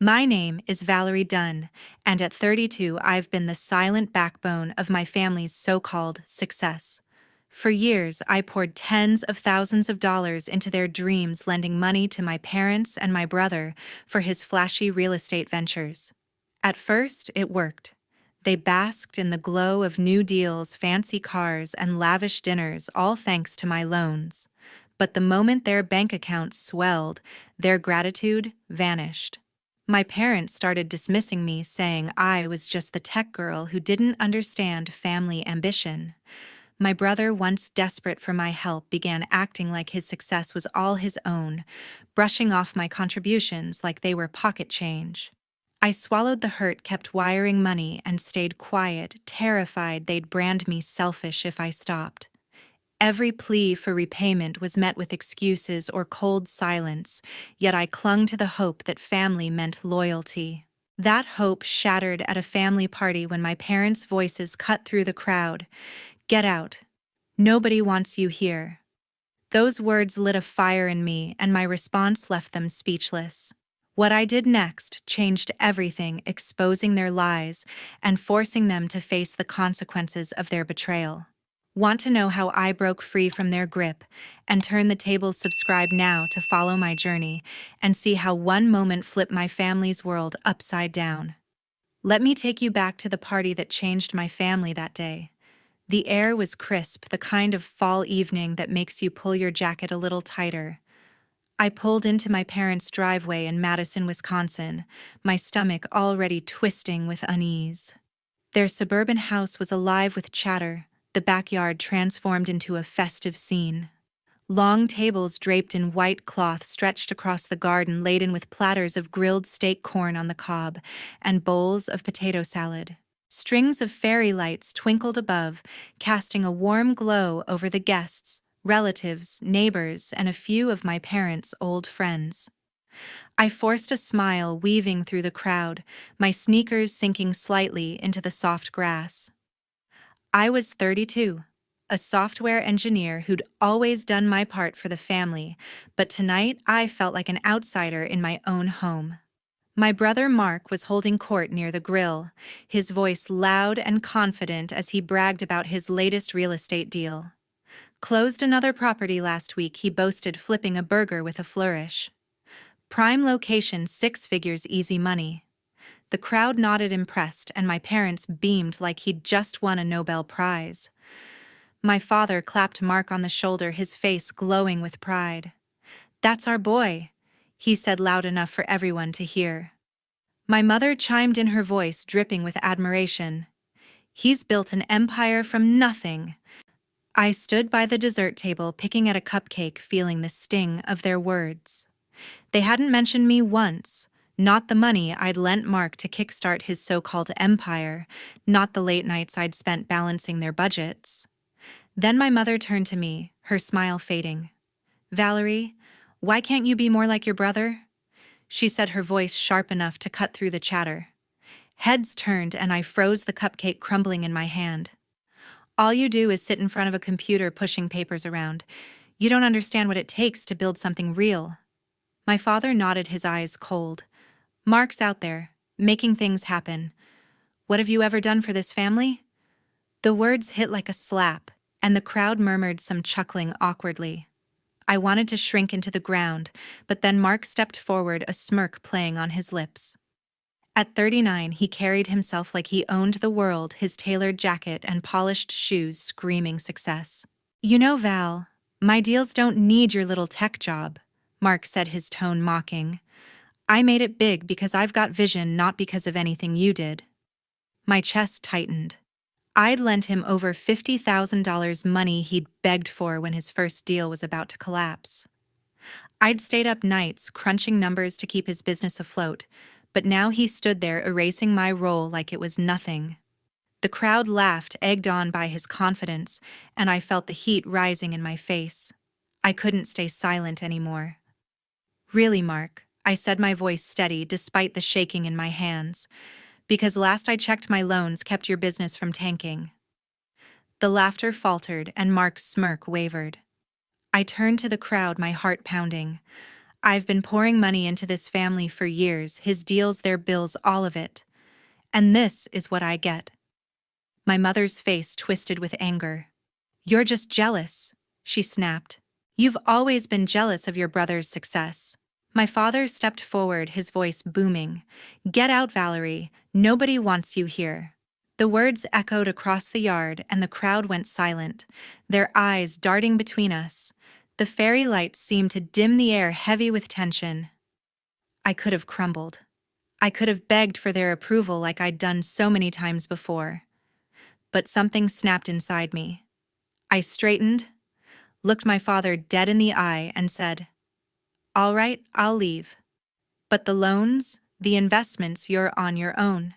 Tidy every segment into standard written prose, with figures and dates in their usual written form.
My name is Valerie Dunn, and at 32, I've been the silent backbone of my family's so-called success. For years, I poured tens of thousands of dollars into their dreams, lending money to my parents and my brother for his flashy real estate ventures. At first, it worked. They basked in the glow of new deals, fancy cars, and lavish dinners, all thanks to my loans. But the moment their bank accounts swelled, their gratitude vanished. My parents started dismissing me, saying I was just the tech girl who didn't understand family ambition. My brother, once desperate for my help, began acting like his success was all his own, brushing off my contributions like they were pocket change. I swallowed the hurt, kept wiring money, and stayed quiet, terrified they'd brand me selfish if I stopped. Every plea for repayment was met with excuses or cold silence, yet I clung to the hope that family meant loyalty. That hope shattered at a family party when my parents' voices cut through the crowd. "Get out. Nobody wants you here." Those words lit a fire in me, and my response left them speechless. What I did next changed everything, exposing their lies and forcing them to face the consequences of their betrayal. Want to know how I broke free from their grip and turned the tables? Subscribe now to follow my journey and see how one moment flipped my family's world upside down. Let me take you back to the party that changed my family that day. The air was crisp, the kind of fall evening that makes you pull your jacket a little tighter. I pulled into my parents' driveway in Madison, Wisconsin, my stomach already twisting with unease. Their suburban house was alive with chatter, the backyard transformed into a festive scene. Long tables draped in white cloth stretched across the garden, laden with platters of grilled steak corn on the cob and bowls of potato salad. Strings of fairy lights twinkled above, casting a warm glow over the guests, relatives, neighbors, and a few of my parents' old friends. I forced a smile weaving through the crowd, my sneakers sinking slightly into the soft grass. I was 32, a software engineer who'd always done my part for the family, but tonight I felt like an outsider in my own home. My brother Mark was holding court near the grill, his voice loud and confident as he bragged about his latest real estate deal. Closed another property last week, he boasted, flipping a burger with a flourish. Prime location, 6 figures, easy money. The crowd nodded impressed, and my parents beamed like he'd just won a Nobel Prize. My father clapped Mark on the shoulder, his face glowing with pride. "That's our boy," he said loud enough for everyone to hear. My mother chimed in, her voice dripping with admiration. "He's built an empire from nothing." I stood by the dessert table, picking at a cupcake, feeling the sting of their words. They hadn't mentioned me once, not the money I'd lent Mark to kickstart his so-called empire, not the late nights I'd spent balancing their budgets. Then my mother turned to me, her smile fading. "Valerie, why can't you be more like your brother?" she said, her voice sharp enough to cut through the chatter. Heads turned, and I froze, the cupcake crumbling in my hand. "All you do is sit in front of a computer pushing papers around. You don't understand what it takes to build something real." My father nodded, his eyes cold. "Mark's out there, making things happen. What have you ever done for this family?" The words hit like a slap, and the crowd murmured, some chuckling awkwardly. I wanted to shrink into the ground, but then Mark stepped forward, a smirk playing on his lips. At 39, he carried himself like he owned the world, his tailored jacket and polished shoes screaming success. "You know, Val, my deals don't need your little tech job," Mark said, his tone mocking. "I made it big because I've got vision, not because of anything you did." My chest tightened. I'd lent him over $50,000, money he'd begged for when his first deal was about to collapse. I'd stayed up nights crunching numbers to keep his business afloat, but now he stood there erasing my role like it was nothing. The crowd laughed, egged on by his confidence, and I felt the heat rising in my face. I couldn't stay silent anymore. "Really, Mark," I said, my voice steady despite the shaking in my hands, "because last I checked, my loans kept your business from tanking." The laughter faltered and Mark's smirk wavered. I turned to the crowd, my heart pounding. I've been pouring money into this family for years, his deals, their bills, all of it. And this is what I get. My mother's face twisted with anger. You're just jealous, she snapped. You've always been jealous of your brother's success. My father stepped forward, his voice booming. Get out, Valerie. Nobody wants you here. The words echoed across the yard, and the crowd went silent, their eyes darting between us. The fairy lights seemed to dim the air, heavy with tension. I could have crumbled. I could have begged for their approval like I'd done so many times before. But something snapped inside me. I straightened, looked my father dead in the eye, and said, "All right, I'll leave. But the loans, the investments, you're on your own."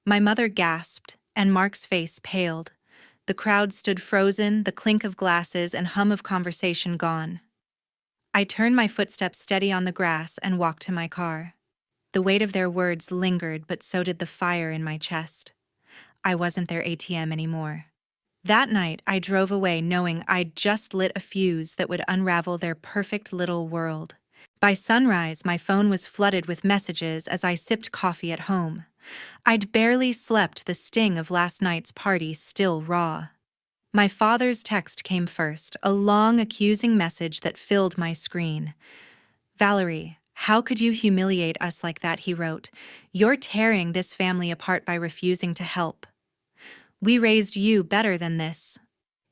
My mother gasped, and Mark's face paled. The crowd stood frozen, the clink of glasses and hum of conversation gone. I turned my footsteps steady on the grass and walked to my car. The weight of their words lingered, but so did the fire in my chest. I wasn't their ATM anymore. That night, I drove away knowing I'd just lit a fuse that would unravel their perfect little world. By sunrise, my phone was flooded with messages as I sipped coffee at home. I'd barely slept, the sting of last night's party still raw. My father's text came first, a long, accusing message that filled my screen. "Valerie, how could you humiliate us like that?" he wrote. "You're tearing this family apart by refusing to help. We raised you better than this."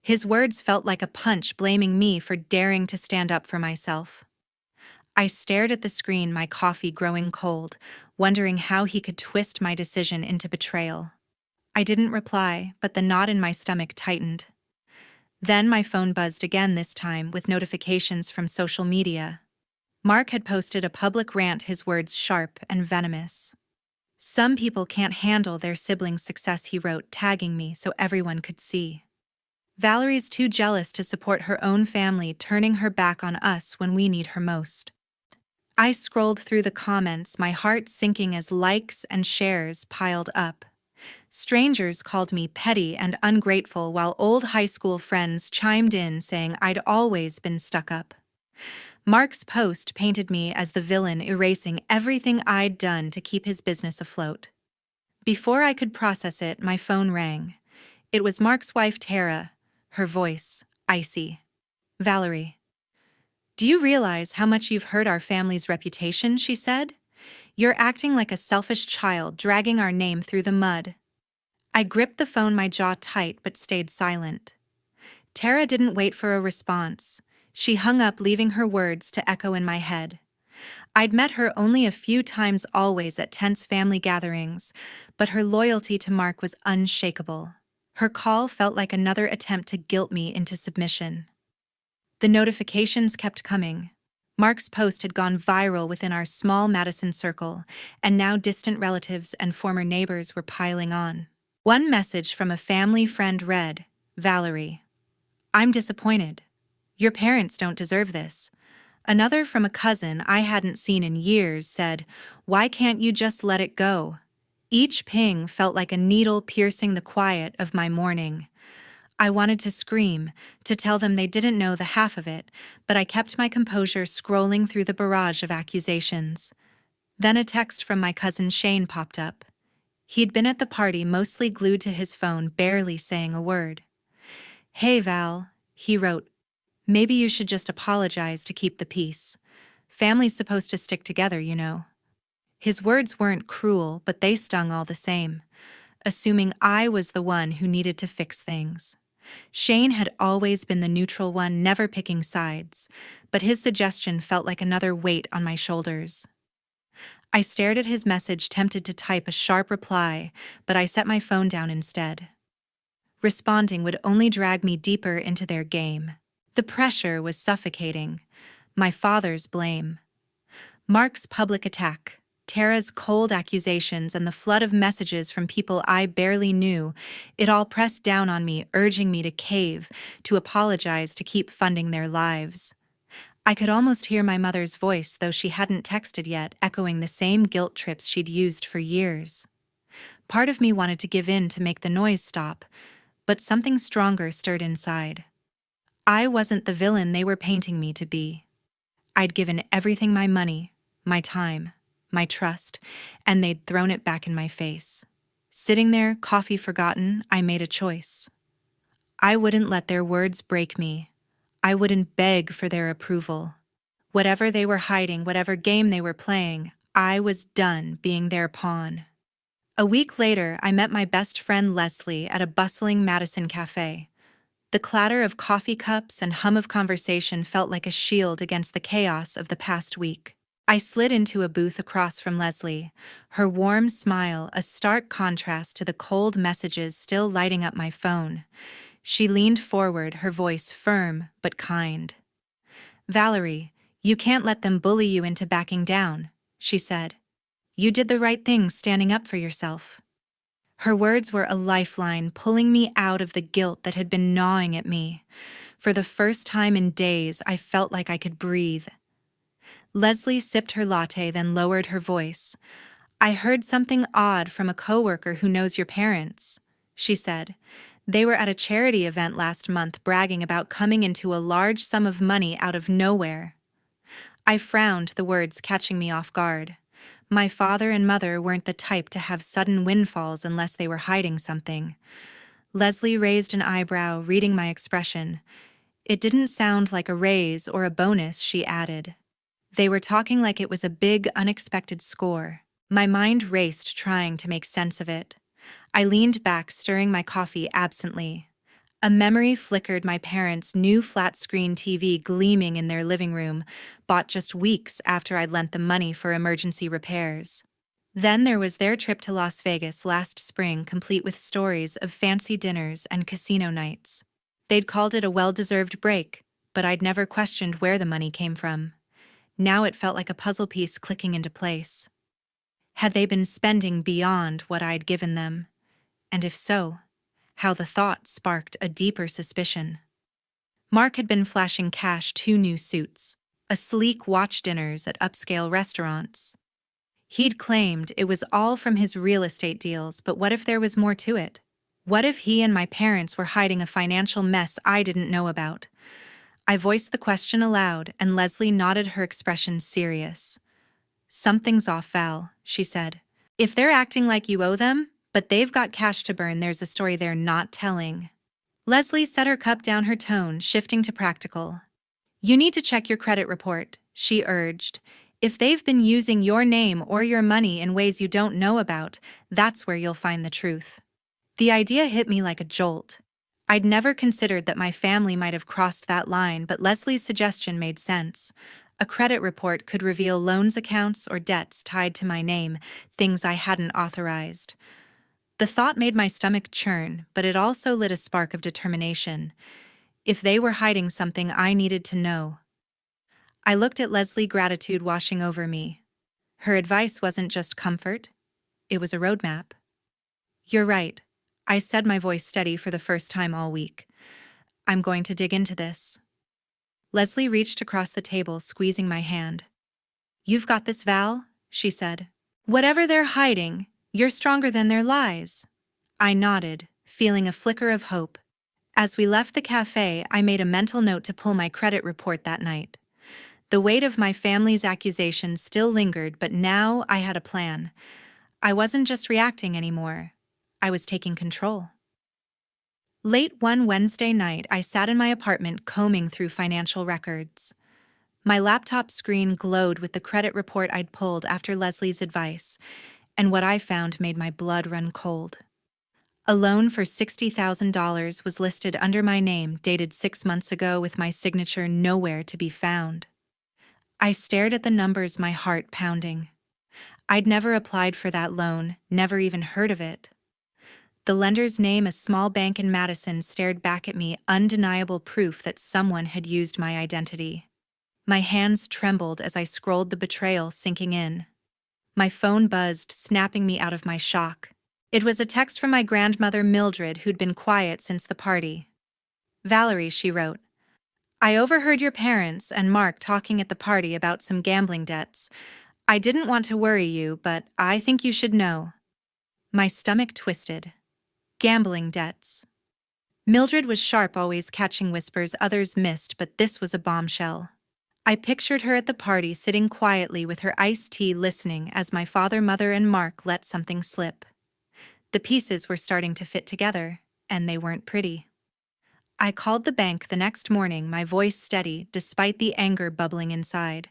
His words felt like a punch, blaming me for daring to stand up for myself. I stared at the screen, my coffee growing cold, wondering how he could twist my decision into betrayal. I didn't reply, but the knot in my stomach tightened. Then my phone buzzed again, this time with notifications from social media. Mark had posted a public rant, his words sharp and venomous. "Some people can't handle their siblings' success," he wrote, tagging me so everyone could see. "Valerie's too jealous to support her own family, turning her back on us when we need her most." I scrolled through the comments, my heart sinking as likes and shares piled up. Strangers called me petty and ungrateful, while old high school friends chimed in saying I'd always been stuck up. Mark's post painted me as the villain, erasing everything I'd done to keep his business afloat. Before I could process it, my phone rang. It was Mark's wife, Tara, her voice icy. "Valerie, do you realize how much you've hurt our family's reputation?" she said. "You're acting like a selfish child, dragging our name through the mud." I gripped the phone, my jaw tight, but stayed silent. Tara didn't wait for a response. She hung up, leaving her words to echo in my head. I'd met her only a few times, always at tense family gatherings, but her loyalty to Mark was unshakable. Her call felt like another attempt to guilt me into submission. The notifications kept coming. Mark's post had gone viral within our small Madison circle, and now distant relatives and former neighbors were piling on. One message from a family friend read, "Valerie, I'm disappointed. Your parents don't deserve this." Another from a cousin I hadn't seen in years said, "Why can't you just let it go?" Each ping felt like a needle piercing the quiet of my morning. I wanted to scream, to tell them they didn't know the half of it, but I kept my composure, scrolling through the barrage of accusations. Then a text from my cousin Shane popped up. He'd been at the party, mostly glued to his phone, barely saying a word. "Hey Val," he wrote, "maybe you should just apologize to keep the peace. Family's supposed to stick together, you know." His words weren't cruel, but they stung all the same, assuming I was the one who needed to fix things. Shane had always been the neutral one, never picking sides, but his suggestion felt like another weight on my shoulders. I stared at his message, tempted to type a sharp reply, but I set my phone down instead. Responding would only drag me deeper into their game. The pressure was suffocating. My father's blame, Mark's public attack, Tara's cold accusations, and the flood of messages from people I barely knew, it all pressed down on me, urging me to cave, to apologize, to keep funding their lives. I could almost hear my mother's voice, though she hadn't texted yet, echoing the same guilt trips she'd used for years. Part of me wanted to give in to make the noise stop, but something stronger stirred inside. I wasn't the villain they were painting me to be. I'd given everything: my money, my time, my trust, and they'd thrown it back in my face. Sitting there, coffee forgotten, I made a choice. I wouldn't let their words break me. I wouldn't beg for their approval. Whatever they were hiding, whatever game they were playing, I was done being their pawn. A week later, I met my best friend Leslie at a bustling Madison cafe. The clatter of coffee cups and hum of conversation felt like a shield against the chaos of the past week. I slid into a booth across from Leslie, her warm smile a stark contrast to the cold messages still lighting up my phone. She leaned forward, her voice firm but kind. "Valerie, you can't let them bully you into backing down," she said. "You did the right thing standing up for yourself." Her words were a lifeline, pulling me out of the guilt that had been gnawing at me. For the first time in days, I felt like I could breathe. Leslie sipped her latte, then lowered her voice. "I heard something odd from a coworker who knows your parents," she said. "They were at a charity event last month bragging about coming into a large sum of money out of nowhere." I frowned, the words catching me off guard. My father and mother weren't the type to have sudden windfalls unless they were hiding something. Leslie raised an eyebrow, reading my expression. "It didn't sound like a raise or a bonus," she added. "They were talking like it was a big, unexpected score." My mind raced, trying to make sense of it. I leaned back, stirring my coffee absently. A memory flickered: my parents' new flat-screen TV gleaming in their living room, bought just weeks after I'd lent them money for emergency repairs. Then there was their trip to Las Vegas last spring, complete with stories of fancy dinners and casino nights. They'd called it a well-deserved break, but I'd never questioned where the money came from. Now it felt like a puzzle piece clicking into place. Had they been spending beyond what I'd given them? And if so, how the thought sparked a deeper suspicion. Mark had been flashing cash: 2 new suits, a sleek watch, dinners at upscale restaurants. He'd claimed it was all from his real estate deals, but what if there was more to it? What if he and my parents were hiding a financial mess I didn't know about? I voiced the question aloud, and Leslie nodded, her expression serious. "Something's off, Val," she said. "If they're acting like you owe them, but they've got cash to burn, there's a story they're not telling." Leslie set her cup down, her tone shifting to practical. "You need to check your credit report," she urged. "If they've been using your name or your money in ways you don't know about, that's where you'll find the truth." The idea hit me like a jolt. I'd never considered that my family might have crossed that line, but Leslie's suggestion made sense. A credit report could reveal loans, accounts, or debts tied to my name, things I hadn't authorized. The thought made my stomach churn, but it also lit a spark of determination. If they were hiding something, I needed to know. I looked at Leslie, gratitude washing over me. Her advice wasn't just comfort, it was a roadmap. "You're right," I said, my voice steady for the first time all week. "I'm going to dig into this." Leslie reached across the table, squeezing my hand. "You've got this, Val," she said. "Whatever they're hiding, you're stronger than their lies." I nodded, feeling a flicker of hope. As we left the cafe, I made a mental note to pull my credit report that night. The weight of my family's accusations still lingered, but now I had a plan. I wasn't just reacting anymore. I was taking control. Late one Wednesday night, I sat in my apartment combing through financial records. My laptop screen glowed with the credit report I'd pulled after Leslie's advice, and what I found made my blood run cold. A loan for $60,000 was listed under my name, dated 6 months ago, with my signature nowhere to be found. I stared at the numbers, my heart pounding. I'd never applied for that loan, never even heard of it. The lender's name, a small bank in Madison, stared back at me, undeniable proof that someone had used my identity. My hands trembled as I scrolled, the betrayal sinking in. My phone buzzed, snapping me out of my shock. It was a text from my grandmother Mildred, who'd been quiet since the party. "Valerie," she wrote, "I overheard your parents and Mark talking at the party about some gambling debts. I didn't want to worry you, but I think you should know." My stomach twisted. Gambling debts. Mildred was sharp, always catching whispers others missed, but this was a bombshell. I pictured her at the party sitting quietly with her iced tea listening as my father, mother, and Mark let something slip. The pieces were starting to fit together, and they weren't pretty. I called the bank the next morning, my voice steady despite the anger bubbling inside.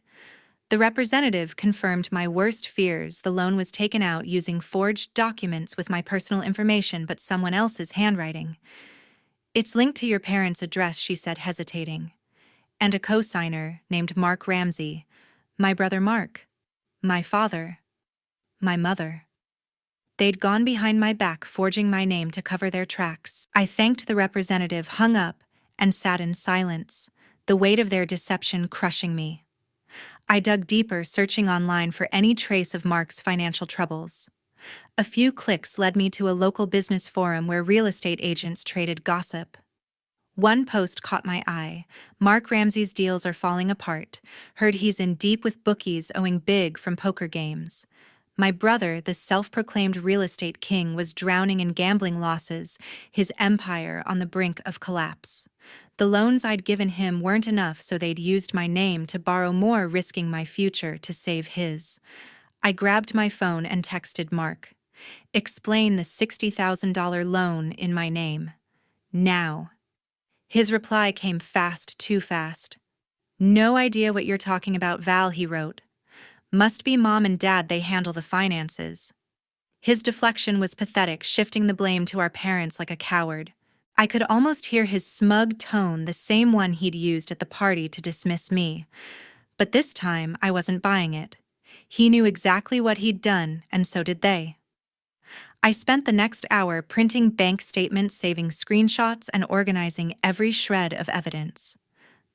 The representative confirmed my worst fears. The loan was taken out using forged documents with my personal information but someone else's handwriting. "It's linked to your parents' address," she said, hesitating. "And a co-signer named Mark Ramsey. My brother Mark. My father. My mother." They'd gone behind my back, forging my name to cover their tracks. I thanked the representative, hung up, and sat in silence, the weight of their deception crushing me. I dug deeper, searching online for any trace of Mark's financial troubles. A few clicks led me to a local business forum where real estate agents traded gossip. One post caught my eye. "Mark Ramsey's deals are falling apart. Heard he's in deep with bookies owing big from poker games. My brother, the self-proclaimed real estate king, was drowning in gambling losses, his empire on the brink of collapse. The loans I'd given him weren't enough, so they'd used my name to borrow more, risking my future to save his." I grabbed my phone and texted Mark. "Explain the $60,000 loan in my name. Now." His reply came fast, too fast. "No idea what you're talking about, Val," he wrote. "Must be mom and dad, they handle the finances." His deflection was pathetic, shifting the blame to our parents like a coward. I could almost hear his smug tone, the same one he'd used at the party to dismiss me. But this time, I wasn't buying it. He knew exactly what he'd done, and so did they. I spent the next hour printing bank statements, saving screenshots, and organizing every shred of evidence.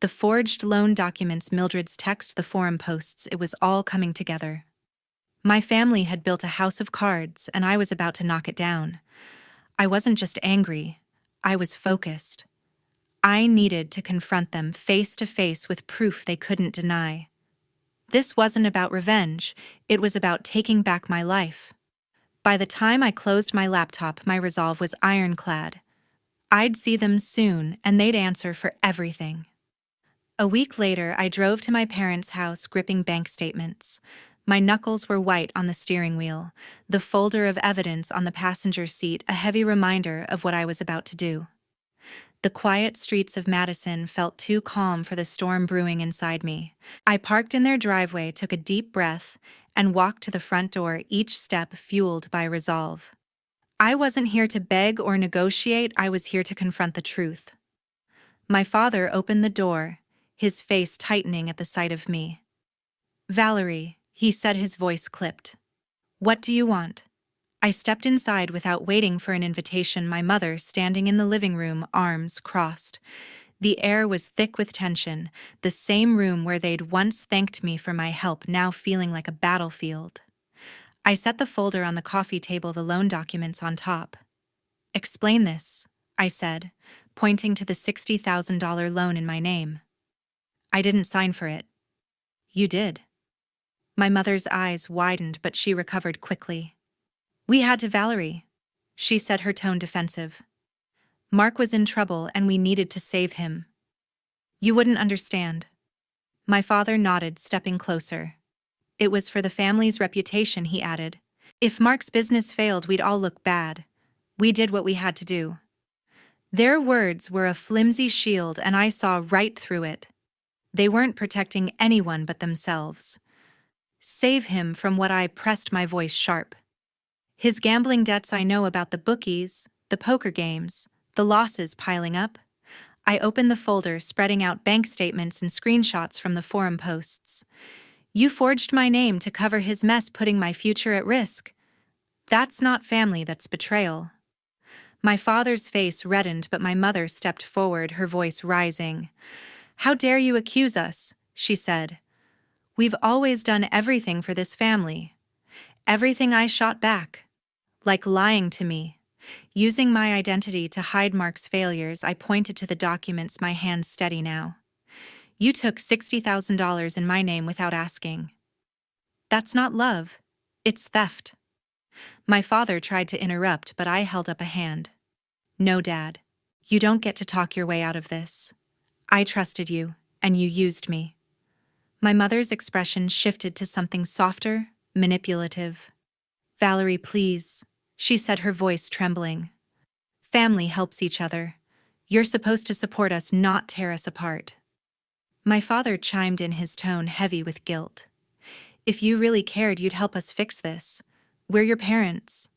The forged loan documents, Mildred's text, the forum posts, it was all coming together. My family had built a house of cards, and I was about to knock it down. I wasn't just angry, I was focused. I needed to confront them face to face with proof they couldn't deny. This wasn't about revenge, it was about taking back my life. By the time I closed my laptop, my resolve was ironclad. I'd see them soon, and they'd answer for everything. A week later, I drove to my parents' house, gripping bank statements. My knuckles were white on the steering wheel, the folder of evidence on the passenger seat a heavy reminder of what I was about to do. The quiet streets of Madison felt too calm for the storm brewing inside me. I parked in their driveway, took a deep breath, and walked to the front door, each step fueled by resolve. I wasn't here to beg or negotiate, I was here to confront the truth. My father opened the door, his face tightening at the sight of me. "Valerie," he said, his voice clipped. "What do you want?" I stepped inside without waiting for an invitation, my mother standing in the living room, arms crossed. The air was thick with tension, the same room where they'd once thanked me for my help, now feeling like a battlefield. I set the folder on the coffee table, the loan documents on top. "Explain this," I said, pointing to the $60,000 loan in my name. "I didn't sign for it." "You did." My mother's eyes widened, but she recovered quickly. "We had to, Valerie," she said, her tone defensive. "Mark was in trouble and we needed to save him." "You wouldn't understand." My father nodded, stepping closer. "It was for the family's reputation," he added. "If Mark's business failed, we'd all look bad. We did what we had to do." Their words were a flimsy shield, and I saw right through it. They weren't protecting anyone but themselves. "Save him from what?" I pressed, my voice sharp. "His gambling debts, I know about the bookies, the poker games, the losses piling up." I opened the folder, spreading out bank statements and screenshots from the forum posts. "You forged my name to cover his mess, putting my future at risk. That's not family, that's betrayal." My father's face reddened, but my mother stepped forward, her voice rising. "How dare you accuse us?" she said. "We've always done everything for this family." Everything, I shot back. Like lying to me. Using my identity to hide Mark's failures, I pointed to the documents, my hands steady now. "You took $60,000 in my name without asking. That's not love. It's theft." My father tried to interrupt, but I held up a hand. "No, Dad. You don't get to talk your way out of this. I trusted you, and you used me." My mother's expression shifted to something softer, manipulative. "Valerie, please," she said, her voice trembling. "Family helps each other. You're supposed to support us, not tear us apart." My father chimed in, his tone heavy with guilt. "If you really cared, you'd help us fix this. We're your parents."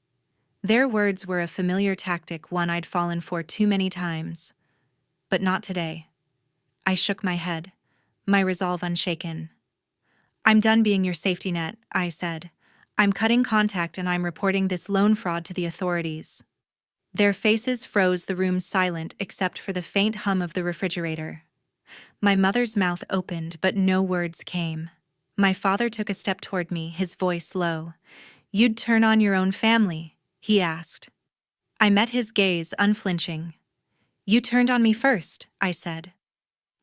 Their words were a familiar tactic, one I'd fallen for too many times. But not today. I shook my head, my resolve unshaken. "I'm done being your safety net," I said. "I'm cutting contact and I'm reporting this loan fraud to the authorities." Their faces froze, the room silent except for the faint hum of the refrigerator. My mother's mouth opened, but no words came. My father took a step toward me, his voice low. "You'd turn on your own family?" he asked. I met his gaze, unflinching. "You turned on me first," I said.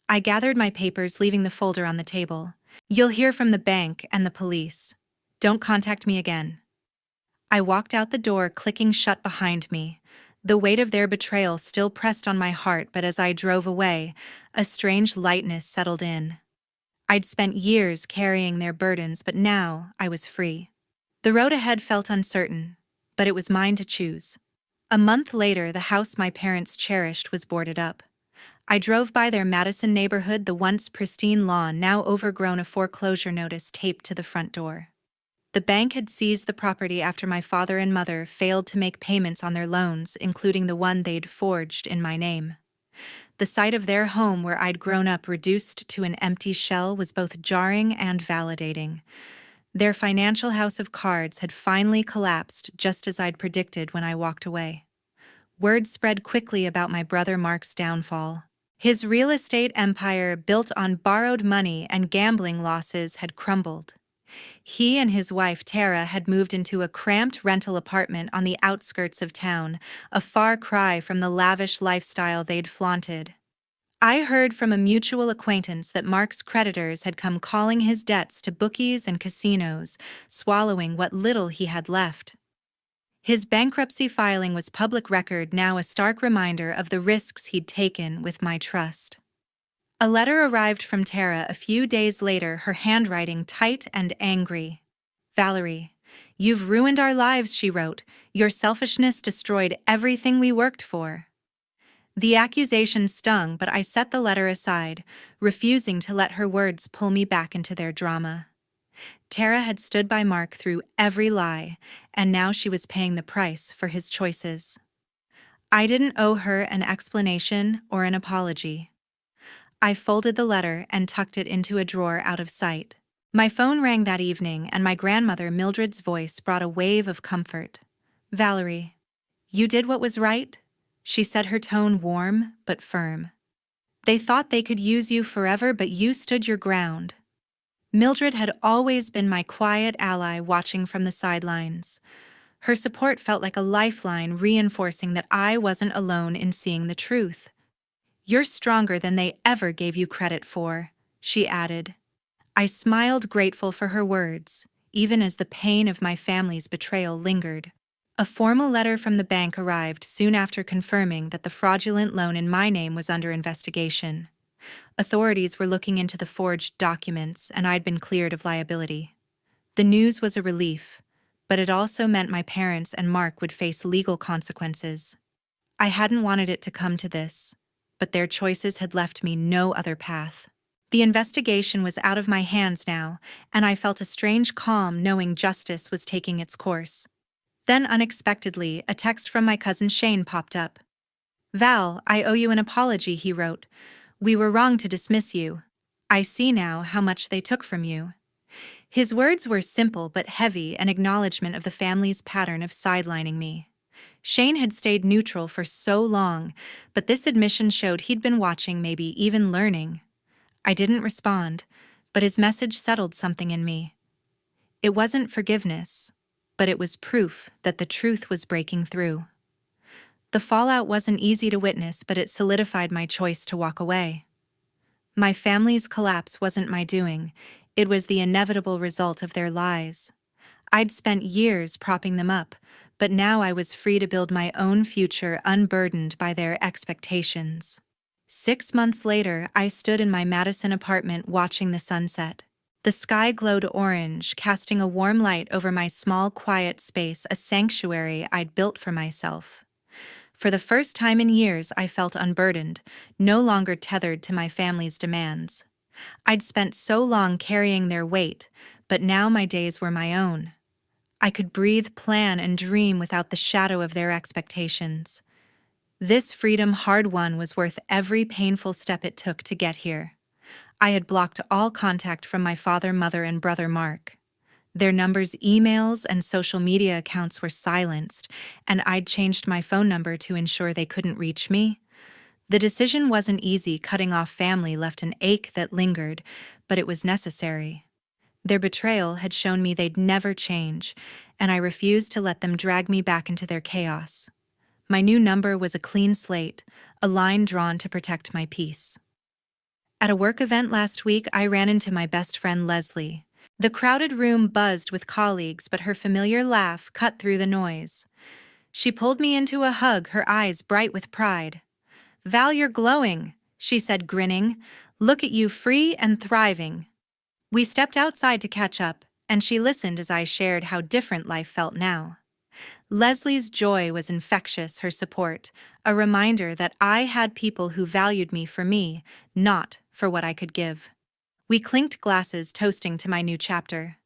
I gathered my papers, leaving the folder on the table. "You'll hear from the bank and the police. Don't contact me again." I walked out the door, clicking shut behind me. The weight of their betrayal still pressed on my heart, but as I drove away, a strange lightness settled in. I'd spent years carrying their burdens, but now I was free. The road ahead felt uncertain, but it was mine to choose. A month later, the house my parents cherished was boarded up. I drove by their Madison neighborhood, the once pristine lawn now overgrown, a foreclosure notice taped to the front door. The bank had seized the property after my father and mother failed to make payments on their loans, including the one they'd forged in my name. The sight of their home where I'd grown up reduced to an empty shell was both jarring and validating. Their financial house of cards had finally collapsed, just as I'd predicted when I walked away. Word spread quickly about my brother Mark's downfall. His real estate empire, built on borrowed money and gambling losses, had crumbled. He and his wife Tara had moved into a cramped rental apartment on the outskirts of town, a far cry from the lavish lifestyle they'd flaunted. I heard from a mutual acquaintance that Mark's creditors had come calling his debts to bookies and casinos, swallowing what little he had left. His bankruptcy filing was public record, now a stark reminder of the risks he'd taken with my trust. A letter arrived from Tara a few days later, her handwriting tight and angry. "Valerie, you've ruined our lives," she wrote. "Your selfishness destroyed everything we worked for." The accusation stung, but I set the letter aside, refusing to let her words pull me back into their drama. Tara had stood by Mark through every lie, and now she was paying the price for his choices. I didn't owe her an explanation or an apology. I folded the letter and tucked it into a drawer out of sight. My phone rang that evening, and my grandmother Mildred's voice brought a wave of comfort. "Valerie, you did what was right," she said, her tone warm but firm. "They thought they could use you forever, but you stood your ground." Mildred had always been my quiet ally, watching from the sidelines. Her support felt like a lifeline, reinforcing that I wasn't alone in seeing the truth. "You're stronger than they ever gave you credit for," she added. I smiled, grateful for her words, even as the pain of my family's betrayal lingered. A formal letter from the bank arrived soon after, confirming that the fraudulent loan in my name was under investigation. Authorities were looking into the forged documents, and I'd been cleared of liability. The news was a relief, but it also meant my parents and Mark would face legal consequences. I hadn't wanted it to come to this, but their choices had left me no other path. The investigation was out of my hands now, and I felt a strange calm knowing justice was taking its course. Then, unexpectedly, a text from my cousin Shane popped up. "Val, I owe you an apology," he wrote. "We were wrong to dismiss you. I see now how much they took from you." His words were simple but heavy, an acknowledgement of the family's pattern of sidelining me. Shane had stayed neutral for so long, but this admission showed he'd been watching, maybe even learning. I didn't respond, but his message settled something in me. It wasn't forgiveness, but it was proof that the truth was breaking through. The fallout wasn't easy to witness, but it solidified my choice to walk away. My family's collapse wasn't my doing. It was the inevitable result of their lies. I'd spent years propping them up, but now I was free to build my own future, unburdened by their expectations. 6 months later, I stood in my Madison apartment watching the sunset. The sky glowed orange, casting a warm light over my small, quiet space, a sanctuary I'd built for myself. For the first time in years, I felt unburdened, no longer tethered to my family's demands. I'd spent so long carrying their weight, but now my days were my own. I could breathe, plan, and dream without the shadow of their expectations. This freedom hard-won was worth every painful step it took to get here. I had blocked all contact from my father, mother, and brother Mark. Their numbers, emails, and social media accounts were silenced, and I'd changed my phone number to ensure they couldn't reach me. The decision wasn't easy. Cutting off family left an ache that lingered, but it was necessary. Their betrayal had shown me they'd never change, and I refused to let them drag me back into their chaos. My new number was a clean slate, a line drawn to protect my peace. At a work event last week, I ran into my best friend Leslie. The crowded room buzzed with colleagues, but her familiar laugh cut through the noise. She pulled me into a hug, her eyes bright with pride. "Val, you're glowing," she said, grinning. "Look at you, free and thriving." We stepped outside to catch up, and she listened as I shared how different life felt now. Leslie's joy was infectious, her support, a reminder that I had people who valued me for me, not for what I could give. We clinked glasses, toasting to my new chapter.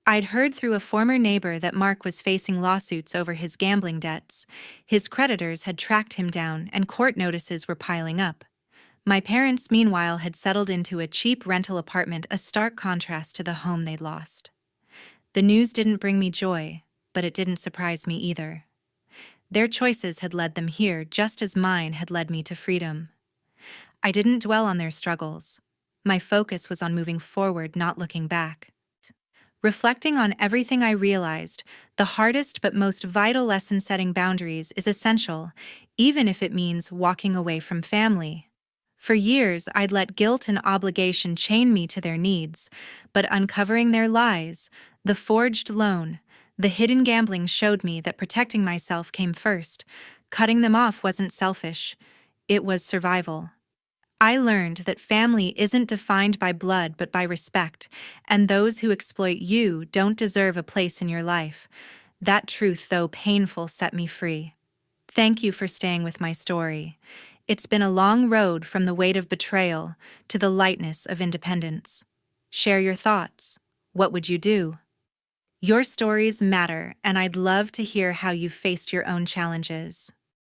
I'd heard through a former neighbor that Mark was facing lawsuits over his gambling debts. His creditors had tracked him down, and court notices were piling up. My parents, meanwhile, had settled into a cheap rental apartment, a stark contrast to the home they'd lost. The news didn't bring me joy, but it didn't surprise me either. Their choices had led them here, just as mine had led me to freedom. I didn't dwell on their struggles. My focus was on moving forward, not looking back. Reflecting on everything, I realized the hardest but most vital lesson: setting boundaries is essential, even if it means walking away from family. For years, I'd let guilt and obligation chain me to their needs, but uncovering their lies, the forged loan, the hidden gambling showed me that protecting myself came first. Cutting them off wasn't selfish, it was survival. I learned that family isn't defined by blood but by respect, and those who exploit you don't deserve a place in your life. That truth, though painful, set me free. Thank you for staying with my story. It's been a long road from the weight of betrayal to the lightness of independence. Share your thoughts. What would you do? Your stories matter, and I'd love to hear how you faced your own challenges.